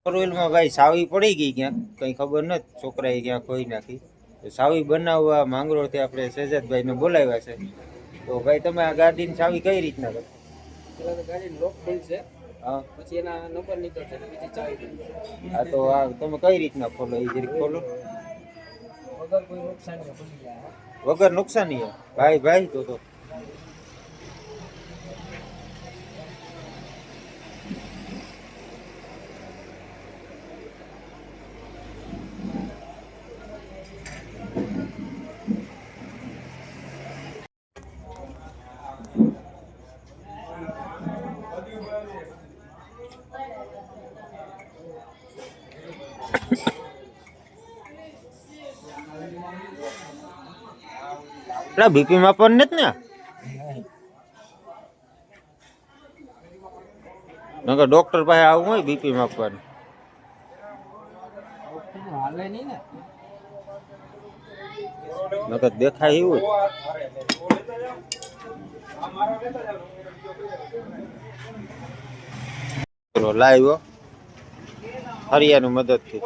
ફોરવ્હીલમાં ભાઈ સાવી પડી ગઈ ક્યાંક, કંઈ ખબર નથી, છોકરાએ ક્યાં ખોઈ નાખી. તો સાવી બનાવવા માંગરોળથી આપણે શહેજાદભાઈને બોલાવ્યા છે. તો ભાઈ તમે આ ગાડીની સાવી કઈ રીતના કરો? ગાડી લોક ખુલશે, હા, પછી એના નંબર નીકળશે, બીજી ચાવી. હા તો આ તમે કઈ રીતના ખોલો એ જરીક ખોલો. વગર કોઈ નુકસાની ખુલી જાય. વગર નુકસાની ભાઈ ભાઈ તો એટલે બીપી માપવાનું નથી ને? નકર ડોક્ટર પાસે આવું હોય બીપી માપવાનું. હાલે નહીં ને, નકર દેખાય એવું લાઈવ હરિયાનું મદદથી.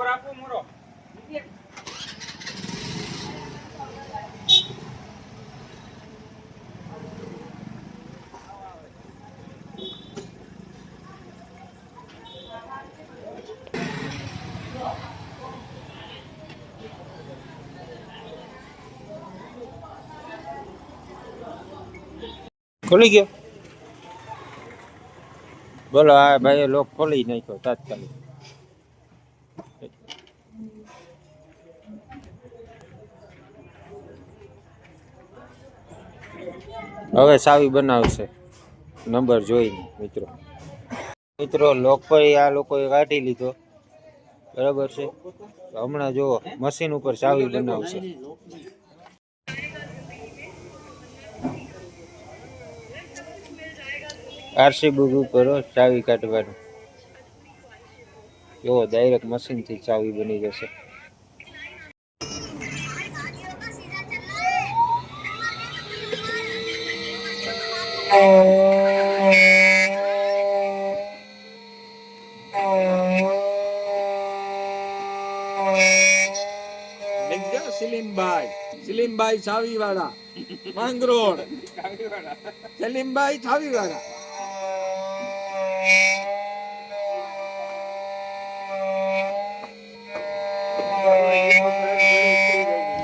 ખોલી ગયો? બોલો, આ ભાઈ લોક ખોલી નાખ્યો તાત્કાલિક. હવે સાવી બનાવશે નંબર જોઈને. મિત્રો લોક પર આ લોકોએ કાઢી લીધો, બરાબર છે. હમણાં જુઓ મશીન ઉપર સાવી બનાવશે. આરસી બુક ઉપર ચાવી કાઢવાનું. જો ડાયરેક્ટ મશીનથી ચાવી બની જશે. સલીમભાઈ ચાવી વાળા માંગરોળ, સલીમભાઈ ચાવી વાળા.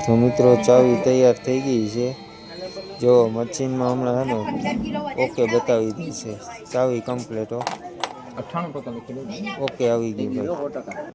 તો મિત્રો ચાવી તૈયાર થઈ ગઈ છે. જો મશીનમાં હમણાં હે ને ઓકે બતાવી દી છે. ચાવી કમ્પ્લીટ 98% ઓકે આવી ગઈ ભાઈ.